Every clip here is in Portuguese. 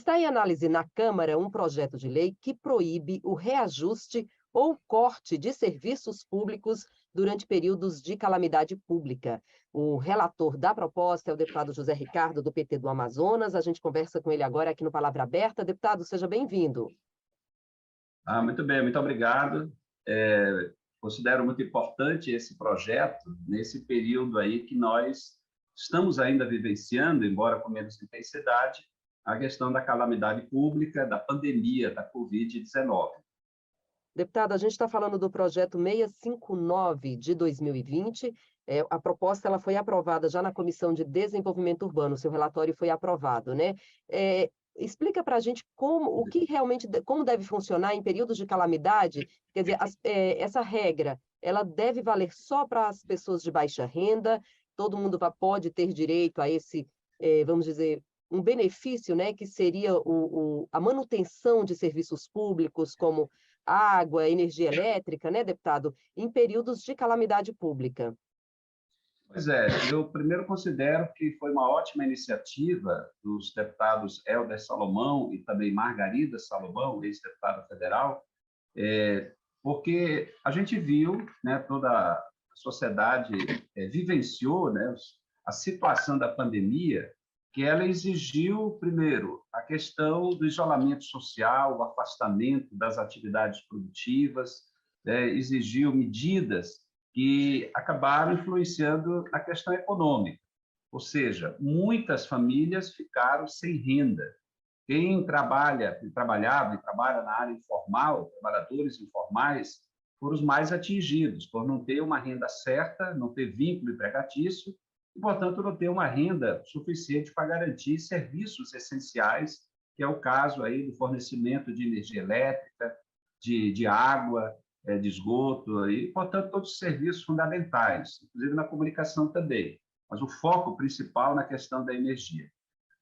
Está em análise na Câmara um projeto de lei que proíbe o reajuste ou corte de serviços públicos durante períodos de calamidade pública. O relator da proposta é o deputado José Ricardo, do PT do Amazonas. A gente conversa com ele agora aqui no Palavra Aberta. Deputado, seja bem-vindo. Muito bem, muito obrigado. Considero muito importante esse projeto nesse período aí que nós estamos ainda vivenciando, embora com menos intensidade, a questão da calamidade pública, da pandemia da Covid-19. Deputado, a gente está falando do projeto 659 de 2020. A proposta ela foi aprovada já na Comissão de Desenvolvimento Urbano, seu relatório foi aprovado, né? Explica para a gente como deve funcionar em períodos de calamidade. Quer dizer, essa regra, ela deve valer só para as pessoas de baixa renda? Todo mundo pode ter direito a esse, vamos dizer, um benefício, né, que seria a manutenção de serviços públicos, como água, energia elétrica, né, deputado, em períodos de calamidade pública? Pois é, eu primeiro considero que foi uma ótima iniciativa dos deputados Helder Salomão e também Margarida Salomão, ex-deputada federal, porque a gente viu, né, toda a sociedade vivenciou, né, a situação da pandemia, que ela exigiu, primeiro, a questão do isolamento social, o afastamento das atividades produtivas, exigiu medidas que acabaram influenciando na questão econômica. Ou seja, muitas famílias ficaram sem renda. Quem trabalhava e trabalha na área informal, trabalhadores informais, foram os mais atingidos, por não ter uma renda certa, não ter vínculo empregatício, e, portanto, não ter uma renda suficiente para garantir serviços essenciais, que é o caso aí do fornecimento de energia elétrica, de água, de esgoto, e, portanto, todos os serviços fundamentais, inclusive na comunicação também, mas o foco principal na questão da energia.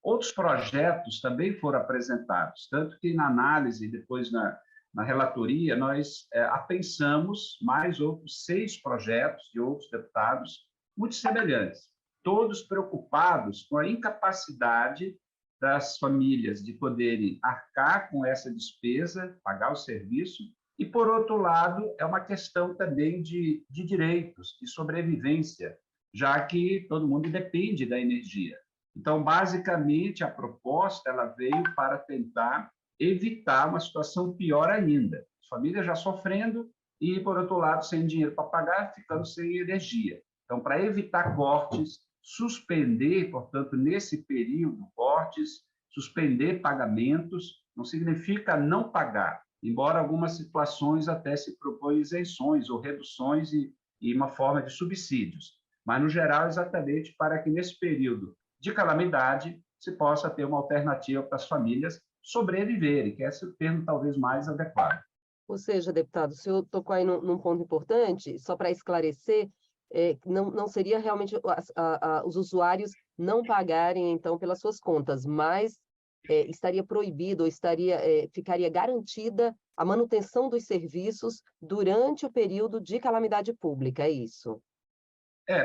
Outros projetos também foram apresentados, tanto que na análise, depois na relatoria, nós apensamos mais outros 6 projetos de outros deputados muito semelhantes, todos preocupados com a incapacidade das famílias de poderem arcar com essa despesa, pagar o serviço, e, por outro lado, é uma questão também de direitos, de sobrevivência, já que todo mundo depende da energia. Então, basicamente, a proposta ela veio para tentar evitar uma situação pior ainda. As famílias já sofrendo e, por outro lado, sem dinheiro para pagar, ficando sem energia. Então, para evitar cortes, suspender, portanto, nesse período, cortes, suspender pagamentos, não significa não pagar, embora algumas situações até se propõem isenções ou reduções e uma forma de subsídios. Mas, no geral, exatamente para que, nesse período de calamidade, se possa ter uma alternativa para as famílias sobreviverem, que esse é o termo talvez mais adequado. Ou seja, deputado, o senhor tocou aí num ponto importante, só para esclarecer, não seria realmente os usuários não pagarem, então, pelas suas contas, mas estaria proibido, ou ficaria garantida a manutenção dos serviços durante o período de calamidade pública, é isso?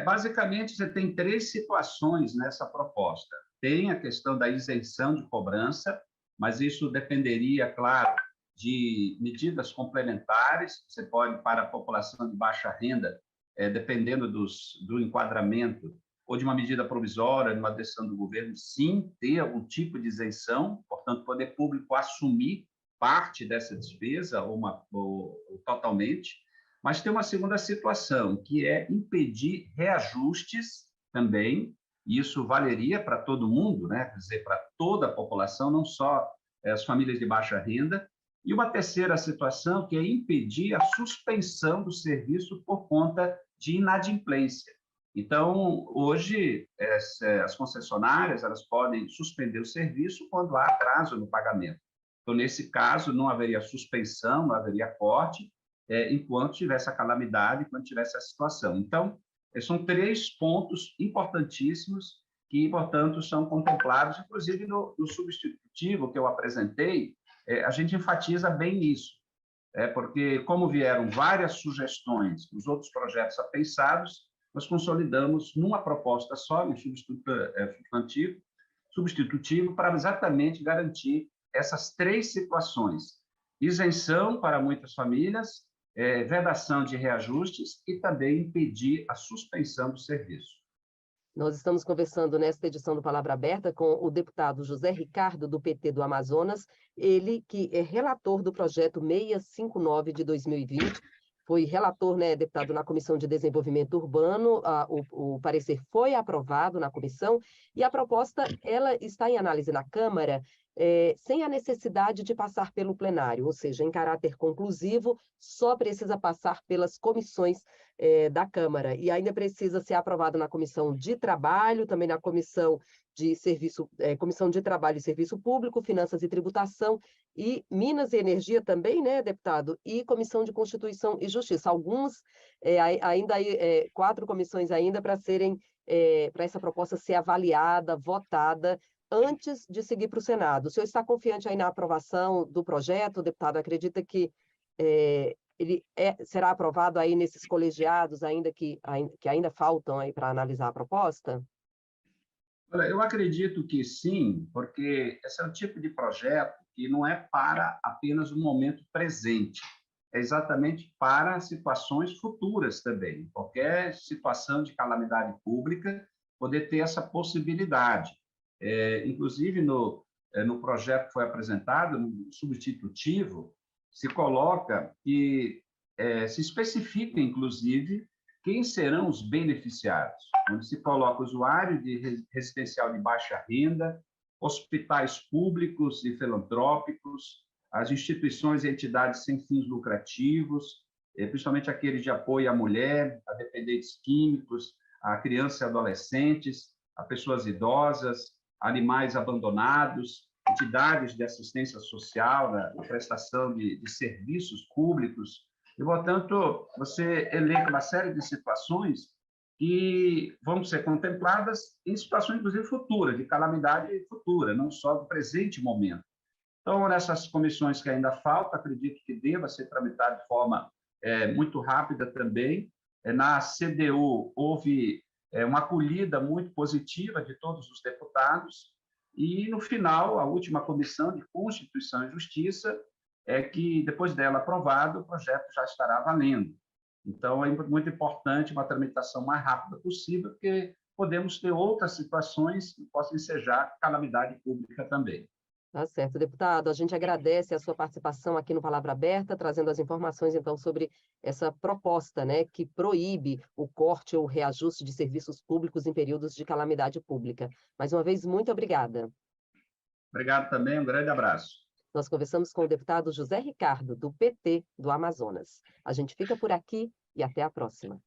Basicamente, você tem 3 situações nessa proposta. Tem a questão da isenção de cobrança, mas isso dependeria, claro, de medidas complementares. Você pode, para a população de baixa renda, dependendo do enquadramento, ou de uma medida provisória, de uma decisão do governo, sim, ter algum tipo de isenção, portanto, o poder público assumir parte dessa despesa, ou totalmente. Mas tem uma segunda situação, que é impedir reajustes também, e isso valeria para todo mundo, né? Quer dizer, para toda a população, não só as famílias de baixa renda. E uma terceira situação, que é impedir a suspensão do serviço por conta de inadimplência. Então, hoje, as concessionárias elas podem suspender o serviço quando há atraso no pagamento. Então, nesse caso, não haveria suspensão, não haveria corte, enquanto tivesse a calamidade, enquanto tivesse a situação. Então, são 3 pontos importantíssimos que, portanto, são contemplados, inclusive no substitutivo que eu apresentei, a gente enfatiza bem isso, porque, como vieram várias sugestões dos outros projetos apensados, nós consolidamos numa proposta só, no substitutivo, substitutivo para exatamente garantir essas três situações: isenção para muitas famílias, vedação de reajustes e também impedir a suspensão do serviço. Nós estamos conversando nesta edição do Palavra Aberta com o deputado José Ricardo, do PT do Amazonas, ele que é relator do projeto 659 de 2020, foi relator, né, deputado, na Comissão de Desenvolvimento Urbano, o parecer foi aprovado na comissão, e a proposta, ela está em análise na Câmara, sem a necessidade de passar pelo plenário, ou seja, em caráter conclusivo, só precisa passar pelas comissões da Câmara, e ainda precisa ser aprovado na Comissão de Trabalho, também na Comissão de Trabalho e Serviço Público, Finanças e Tributação, e Minas e Energia também, né, deputado, e Comissão de Constituição e Justiça. Alguns, ainda 4 comissões ainda para essa proposta ser avaliada, votada, antes de seguir para o Senado. O senhor está confiante aí na aprovação do projeto, deputado? Acredita que ele será aprovado aí nesses colegiados que ainda faltam aí para analisar a proposta? Olha, eu acredito que sim, porque esse é o tipo de projeto que não é para apenas o momento presente, é exatamente para situações futuras também. Qualquer situação de calamidade pública, poder ter essa possibilidade. Inclusive, no projeto que foi apresentado, no substitutivo, se coloca que se especifica, inclusive, quem serão os beneficiados, onde se coloca usuário de residencial de baixa renda, hospitais públicos e filantrópicos, as instituições e entidades sem fins lucrativos, principalmente aqueles de apoio à mulher, a dependentes químicos, a crianças e adolescentes, a pessoas idosas, animais abandonados, entidades de assistência social, na prestação de serviços públicos. E, portanto, você elenca uma série de situações que vão ser contempladas em situações, inclusive, futuras, de calamidade futura, não só do presente momento. Então, nessas comissões que ainda faltam, acredito que deva ser tramitado de forma muito rápida também. Na CDU, houve uma acolhida muito positiva de todos os deputados, e, no final, a última comissão de Constituição e Justiça, que, depois dela aprovado, o projeto já estará valendo. Então, é muito importante uma tramitação mais rápida possível, porque podemos ter outras situações que possam ensejar calamidade pública também. Tá certo, deputado. A gente agradece a sua participação aqui no Palavra Aberta, trazendo as informações, então, sobre essa proposta, né, que proíbe o corte ou reajuste de serviços públicos em períodos de calamidade pública. Mais uma vez, muito obrigada. Obrigado também, um grande abraço. Nós conversamos com o deputado José Ricardo, do PT do Amazonas. A gente fica por aqui e até a próxima.